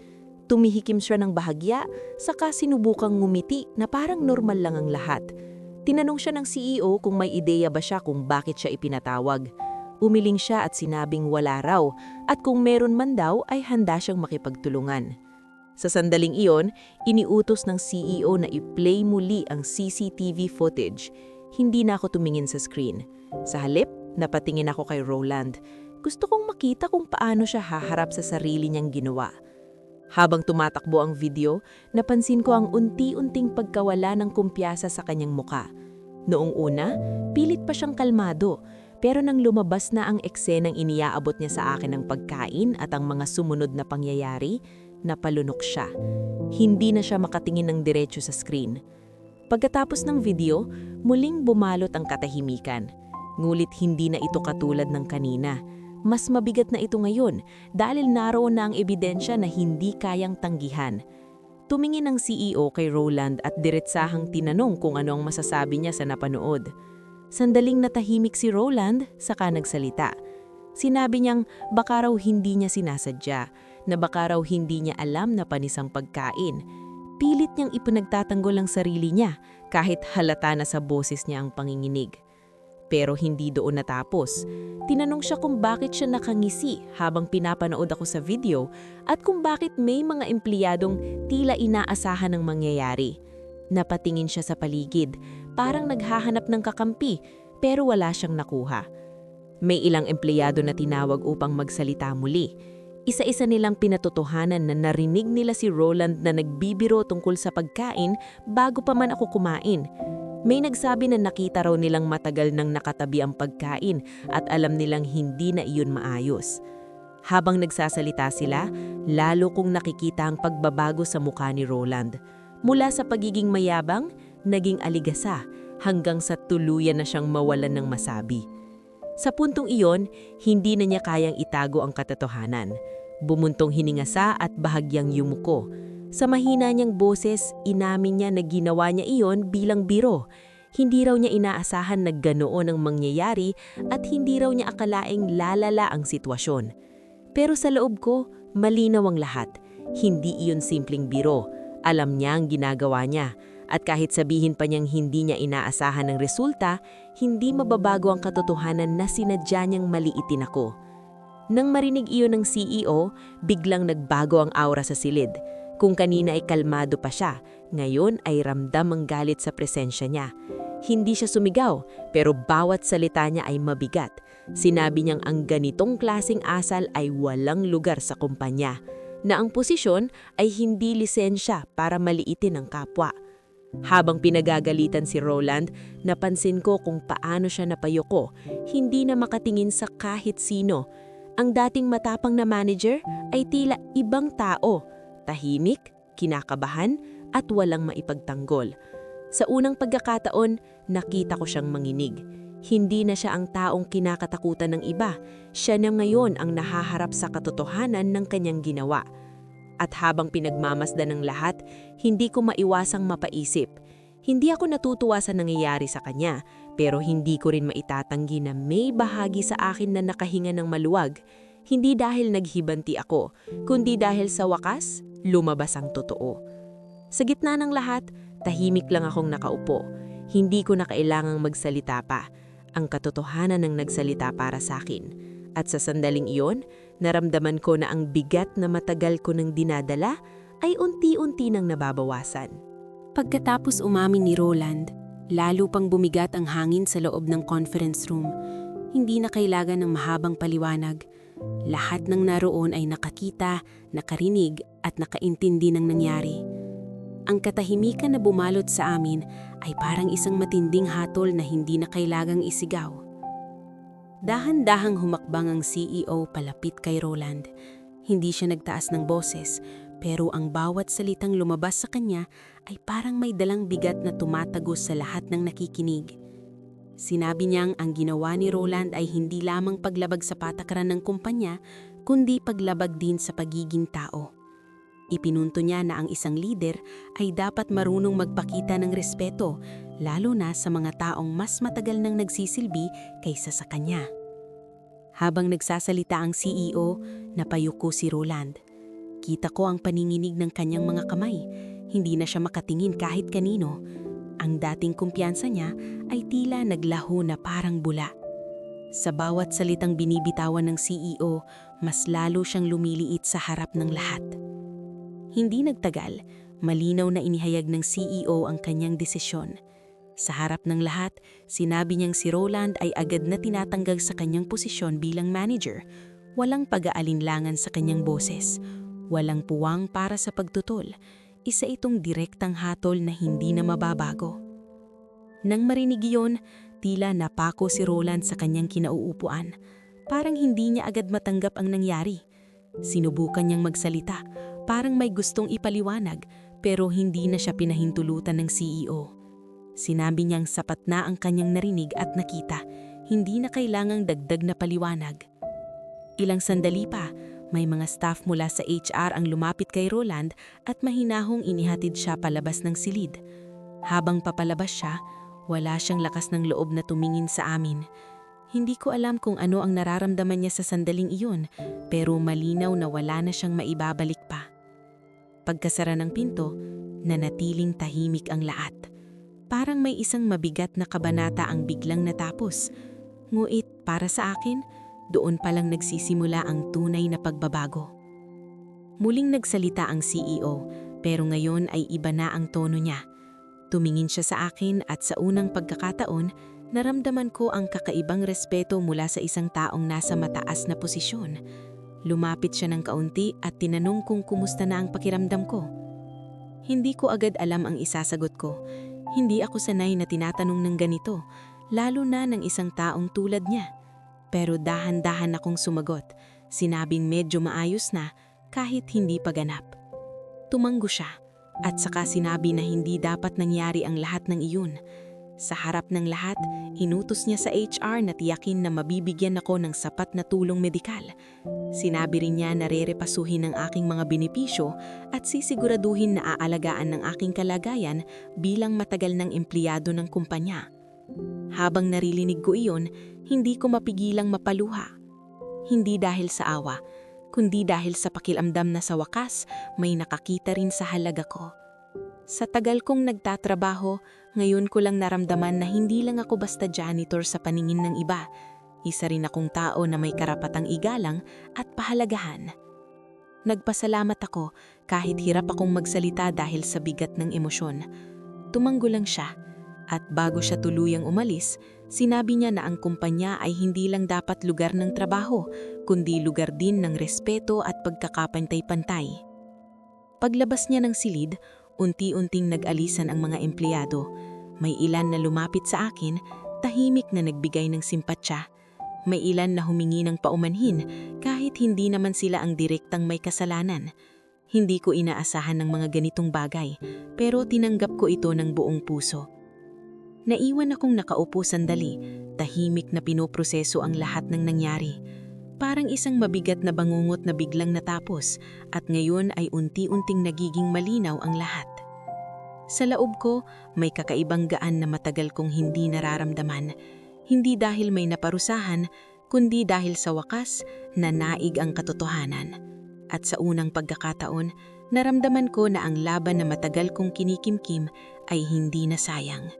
Tumihikim siya ng bahagya, saka sinubukang ngumiti na parang normal lang ang lahat. Tinanong siya ng CEO kung may ideya ba siya kung bakit siya ipinatawag. Umiling siya at sinabing wala raw at kung meron man daw ay handa siyang makipagtulungan. Sa sandaling iyon, iniutos ng CEO na i-play muli ang CCTV footage. Hindi na ako tumingin sa screen. Sa halip, napatingin ako kay Roland. Gusto kong makita kung paano siya haharap sa sarili niyang ginawa. Habang tumatakbo ang video, napansin ko ang unti-unting pagkawala ng kumpiyansa sa kanyang muka. Noong una, pilit pa siyang kalmado. Pero nang lumabas na ang eksenang iniaabot niya sa akin ng pagkain at ang mga sumunod na pangyayari, napalunok siya. Hindi na siya makatingin ng diretsyo sa screen. Pagkatapos ng video, muling bumalot ang katahimikan. Ngulit hindi na ito katulad ng kanina. Mas mabigat na ito ngayon dahil naroon na ang ebidensya na hindi kayang tanggihan. Tumingin ang CEO kay Roland at diretsahang tinanong kung ano ang masasabi niya sa napanood. Sandaling natahimik si Roland, saka nagsalita. Sinabi niyang baka raw hindi niya sinasadya, na baka raw hindi niya alam na panisang pagkain. Pilit niyang ipinagtatanggol ang sarili niya kahit halata na sa boses niya ang panginginig. Pero hindi doon natapos. Tinanong siya kung bakit siya nakangisi habang pinapanood ako sa video at kung bakit may mga empleyadong tila inaasahan ng mangyayari. Napatingin siya sa paligid, parang naghahanap ng kakampi, pero wala siyang nakuha. May ilang empleyado na tinawag upang magsalita muli. Isa-isa nilang pinatotohanan na narinig nila si Roland na nagbibiro tungkol sa pagkain bago pa man ako kumain. May nagsabi na nakita raw nilang matagal nang nakatabi ang pagkain at alam nilang hindi na iyon maayos. Habang nagsasalita sila, lalo kong nakikita ang pagbabago sa mukha ni Roland. Mula sa pagiging mayabang, naging aligasa, hanggang sa tuluyan na siyang mawalan ng masabi. Sa puntong iyon, hindi na niya kayang itago ang katotohanan. Bumuntong hiningasa at bahagyang yumuko. Sa mahina niyang boses, inamin niya na ginawa niya iyon bilang biro. Hindi raw niya inaasahan na ganoon ang mangyayari at hindi raw niya akalaing lalala ang sitwasyon. Pero sa loob ko, malinaw ang lahat. Hindi iyon simpleng biro. Alam niya ang ginagawa niya. At kahit sabihin pa niyang hindi niya inaasahan ng resulta, hindi mababago ang katotohanan na sinadya niyang maliitin ako. Nang marinig iyon ng CEO, biglang nagbago ang aura sa silid. Kung kanina ay kalmado pa siya, ngayon ay ramdam ang galit sa presensya niya. Hindi siya sumigaw, pero bawat salita niya ay mabigat. Sinabi niyang ang ganitong klaseng asal ay walang lugar sa kumpanya, na ang posisyon ay hindi lisensya para maliitin ang kapwa. Habang pinagagalitan si Roland, napansin ko kung paano siya napayoko, hindi na makatingin sa kahit sino. Ang dating matapang na manager ay tila ibang tao, tahimik, kinakabahan at walang maipagtanggol. Sa unang pagkakataon, nakita ko siyang manginig. Hindi na siya ang taong kinakatakutan ng iba, siya na ngayon ang nahaharap sa katotohanan ng kanyang ginawa. At habang pinagmamasdan ng lahat, hindi ko maiwasang mapaisip. Hindi ako natutuwa sa nangyayari sa kanya, pero hindi ko rin maitatanggi na may bahagi sa akin na nakahinga ng maluwag. Hindi dahil naghibanti ako, kundi dahil sa wakas, lumabas ang totoo. Sa gitna ng lahat, tahimik lang akong nakaupo. Hindi ko na kailangang magsalita pa. Ang katotohanan ang nagsalita para sa akin. At sa sandaling iyon, naramdaman ko na ang bigat na matagal ko nang dinadala ay unti-unti nang nababawasan. Pagkatapos umamin ni Roland, lalo pang bumigat ang hangin sa loob ng conference room. Hindi na kailangan ng mahabang paliwanag. Lahat ng naroon ay nakakita, nakarinig at nakaintindi ng nangyari. Ang katahimikan na bumalot sa amin ay parang isang matinding hatol na hindi na kailangang isigaw. Dahan-dahang humakbang ang CEO palapit kay Roland. Hindi siya nagtaas ng boses, pero ang bawat salitang lumabas sa kanya ay parang may dalang bigat na tumatagos sa lahat ng nakikinig. Sinabi niyang ang ginawa ni Roland ay hindi lamang paglabag sa patakaran ng kumpanya, kundi paglabag din sa pagiging tao. Ipinunto niya na ang isang leader ay dapat marunong magpakita ng respeto, lalo na sa mga taong mas matagal nang nagsisilbi kaysa sa kanya. Habang nagsasalita ang CEO, napayuko si Roland. Kita ko ang paninginig ng kanyang mga kamay. Hindi na siya makatingin kahit kanino. Ang dating kumpiyansa niya ay tila naglaho na parang bula. Sa bawat salitang binibitawan ng CEO, mas lalo siyang lumiliit sa harap ng lahat. Hindi nagtagal, malinaw na inihayag ng CEO ang kanyang desisyon. Sa harap ng lahat, sinabi niyang si Roland ay agad na tinatanggal sa kanyang posisyon bilang manager. Walang pag-aalinlangan sa kanyang boses. Walang puwang para sa pagtutol. Isa itong direktang hatol na hindi na mababago. Nang marinig iyon, tila napako si Roland sa kanyang kinauupuan. Parang hindi niya agad matanggap ang nangyari. Sinubukan niyang magsalita, parang may gustong ipaliwanag, pero hindi na siya pinahintulutan ng CEO. Sinabi niyang sapat na ang kanyang narinig at nakita, hindi na kailangang dagdag na paliwanag. Ilang sandali pa, may mga staff mula sa HR ang lumapit kay Roland at mahinahong inihatid siya palabas ng silid. Habang papalabas siya, wala siyang lakas ng loob na tumingin sa amin. Hindi ko alam kung ano ang nararamdaman niya sa sandaling iyon, pero malinaw na wala na siyang maibabalik pa. Pagkasara ng pinto, nanatiling tahimik ang lahat. Parang may isang mabigat na kabanata ang biglang natapos. Nguit para sa akin, doon palang nagsisimula ang tunay na pagbabago. Muling nagsalita ang CEO, pero ngayon ay iba na ang tono niya. Tumingin siya sa akin at sa unang pagkakataon, naramdaman ko ang kakaibang respeto mula sa isang taong nasa mataas na posisyon. Lumapit siya ng kaunti at tinanong kung kumusta na ang pakiramdam ko. Hindi ko agad alam ang isasagot ko. Hindi ako sanay na tinatanong ng ganito, lalo na ng isang taong tulad niya. Pero dahan-dahan akong sumagot. Sinabing medyo maayos na kahit hindi pa ganap. Tumanggo siya at saka sinabi na hindi dapat nangyari ang lahat ng iyon. Sa harap ng lahat, inutos niya sa HR na tiyakin na mabibigyan ako ng sapat na tulong medikal. Sinabi rin niya na rerepasuhin ang aking mga benepisyo at sisiguraduhin na aalagaan ng aking kalagayan bilang matagal ng empleyado ng kumpanya. Habang naririnig ko iyon, hindi ko mapigilang mapaluha. Hindi dahil sa awa, kundi dahil sa pakiramdam na sa wakas may nakakita rin sa halaga ko. Sa tagal kong nagtatrabaho, ngayon ko lang naramdaman na hindi lang ako basta janitor sa paningin ng iba. Isa rin akong tao na may karapatang igalang at pahalagahan. Nagpasalamat ako kahit hirap akong magsalita dahil sa bigat ng emosyon. Tumanggo lang siya at bago siya tuluyang umalis, sinabi niya na ang kumpanya ay hindi lang dapat lugar ng trabaho, kundi lugar din ng respeto at pagkakapantay-pantay. Paglabas niya ng silid, unti-unting nag-alisan ang mga empleyado. May ilan na lumapit sa akin, tahimik na nagbigay ng simpatsya. May ilan na humingi ng paumanhin kahit hindi naman sila ang direktang may kasalanan. Hindi ko inaasahan ng mga ganitong bagay, pero tinanggap ko ito ng buong puso. Naiwan akong nakaupo sandali, tahimik na pinoproseso ang lahat ng nangyari. Parang isang mabigat na bangungot na biglang natapos at ngayon ay unti-unting nagiging malinaw ang lahat. Sa loob ko, may kakaibang gaan na matagal kong hindi nararamdaman. Hindi dahil may naparusahan, kundi dahil sa wakas nanaig ang katotohanan. At sa unang pagkakataon, naramdaman ko na ang laban na matagal kong kinikimkim ay hindi na sayang.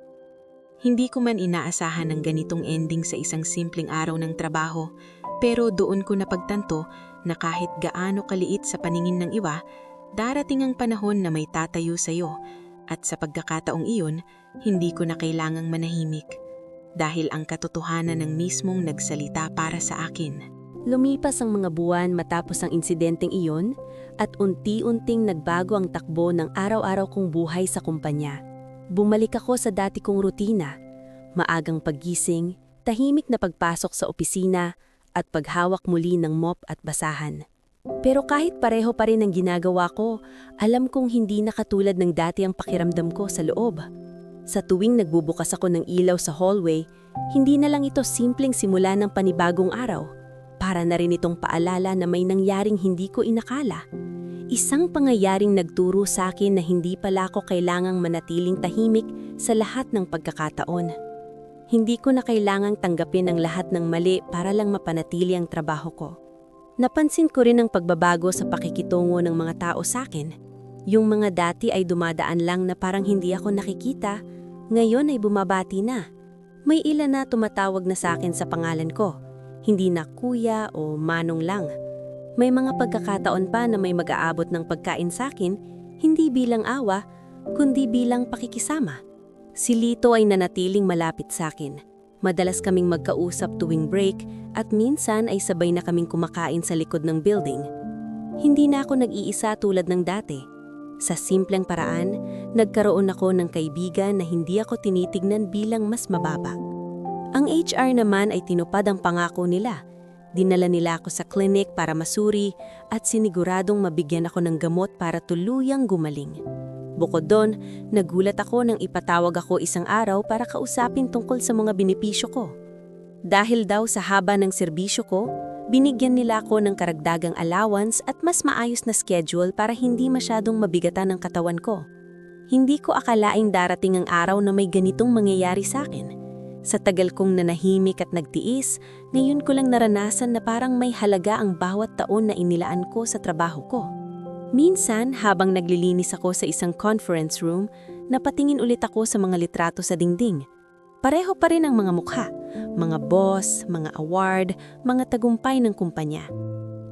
Hindi ko man inaasahan ang ganitong ending sa isang simpleng araw ng trabaho, pero doon ko napagtanto na kahit gaano kaliit sa paningin ng iba, darating ang panahon na may tatayo sa iyo. At sa pagkakataong iyon, hindi ko na kailangang manahimik. Dahil ang katotohanan ng mismong nagsalita para sa akin. Lumipas ang mga buwan matapos ang insidenteng iyon at unti-unting nagbago ang takbo ng araw-araw kong buhay sa kumpanya. Bumalik ako sa dati kong rutina, maagang paggising, tahimik na pagpasok sa opisina at paghawak muli ng mop at basahan. Pero kahit pareho pa rin ang ginagawa ko, alam kong hindi na katulad ng dati ang pakiramdam ko sa loob. Sa tuwing nagbubukas ako ng ilaw sa hallway, hindi na lang ito simpleng simula ng panibagong araw. Para na rin itong paalala na may nangyaring hindi ko inakala. Isang pangyayaring nagturo sa akin na hindi pala ako kailangang manatiling tahimik sa lahat ng pagkakataon. Hindi ko na kailangang tanggapin ang lahat ng mali para lang mapanatili ang trabaho ko. Napansin ko rin ang pagbabago sa pakikitungo ng mga tao sa akin. Yung mga dati ay dumadaan lang na parang hindi ako nakikita, ngayon ay bumabati na. May ilan na tumatawag na sa akin sa pangalan ko, hindi na kuya o manong lang. May mga pagkakataon pa na may mag-aabot ng pagkain sa akin, hindi bilang awa, kundi bilang pakikisama. Si Lito ay nanatiling malapit sa akin. Madalas kaming magkausap tuwing break at minsan ay sabay na kaming kumakain sa likod ng building. Hindi na ako nag-iisa tulad ng dati. Sa simpleng paraan, nagkaroon ako ng kaibigan na hindi ako tinitignan bilang mas mababa. Ang HR naman ay tinupad ang pangako nila. Dinala nila ako sa clinic para masuri at siniguradong mabigyan ako ng gamot para tuluyang gumaling. Bukod doon, nagulat ako nang ipatawag ako isang araw para kausapin tungkol sa mga benepisyo ko. Dahil daw sa haba ng serbisyo ko, binigyan nila ako ng karagdagang allowance at mas maayos na schedule para hindi masyadong mabigatan ang katawan ko. Hindi ko akalaing darating ang araw na may ganitong mangyayari sa akin. Sa tagal kong nanahimik at nagtiis, ngayon ko lang naranasan na parang may halaga ang bawat taon na inilaan ko sa trabaho ko. Minsan, habang naglilinis ako sa isang conference room, napatingin ulit ako sa mga litrato sa dingding. Pareho pa rin ang mga mukha, mga boss, mga award, mga tagumpay ng kumpanya.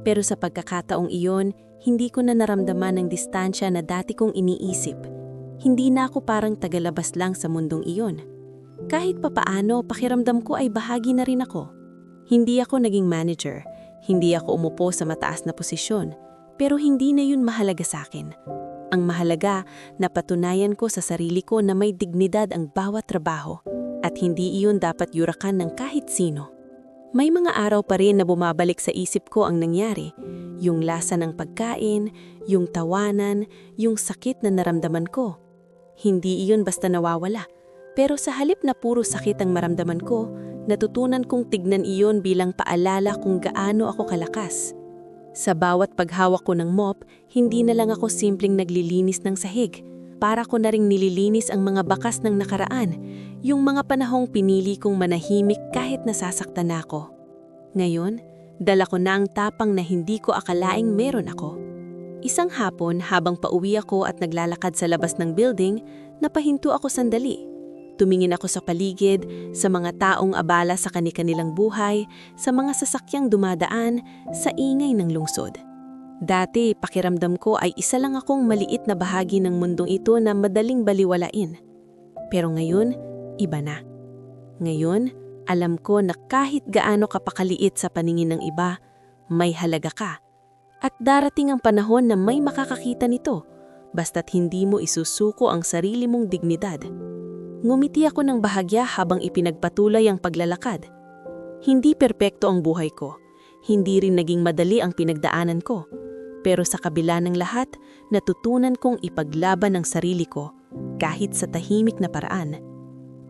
Pero sa pagkakataong iyon, hindi ko na naramdaman ang distansya na dati kong iniisip. Hindi na ako parang tagalabas lang sa mundong iyon. Kahit papaano, pakiramdam ko ay bahagi na rin ako. Hindi ako naging manager, hindi ako umupo sa mataas na posisyon, pero hindi na yun mahalaga sa akin. Ang mahalaga, napatunayan ko sa sarili ko na may dignidad ang bawat trabaho at hindi iyon dapat yurakan ng kahit sino. May mga araw pa rin na bumabalik sa isip ko ang nangyari. Yung lasa ng pagkain, yung tawanan, yung sakit na naramdaman ko. Hindi iyon basta nawawala. Pero sa halip na puro sakit ang maramdaman ko, natutunan kong tignan iyon bilang paalala kung gaano ako kalakas. Sa bawat paghawak ko ng mop, hindi na lang ako simpleng naglilinis ng sahig. Para ko na ring nililinis ang mga bakas ng nakaraan, yung mga panahong pinili kong manahimik kahit nasasaktan ako. Ngayon, dala ko na ang tapang na hindi ko akalaing meron ako. Isang hapon habang pauwi ako at naglalakad sa labas ng building, napahinto ako sandali. Tumingin ako sa paligid, sa mga taong abala sa kani-kanilang buhay, sa mga sasakyang dumadaan, sa ingay ng lungsod. Dati, pakiramdam ko ay isa lang akong maliit na bahagi ng mundong ito na madaling baliwalain. Pero ngayon, iba na. Ngayon, alam ko na kahit gaano ka pakaliit sa paningin ng iba, may halaga ka. At darating ang panahon na may makakakita nito, basta't hindi mo isusuko ang sarili mong dignidad. Ngumiti ako ng bahagya habang ipinagpatuloy ang paglalakad. Hindi perpekto ang buhay ko. Hindi rin naging madali ang pinagdaanan ko. Pero sa kabila ng lahat, natutunan kong ipaglaban ang sarili ko kahit sa tahimik na paraan.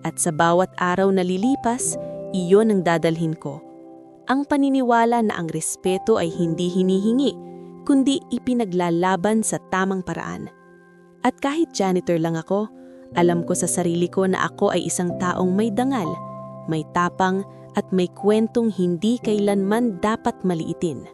At sa bawat araw na lilipas, iyon ang dadalhin ko. Ang paniniwala na ang respeto ay hindi hinihingi, kundi ipinaglalaban sa tamang paraan. At kahit janitor lang ako, alam ko sa sarili ko na ako ay isang taong may dangal, may tapang at may kwentong hindi kailanman dapat maliitin.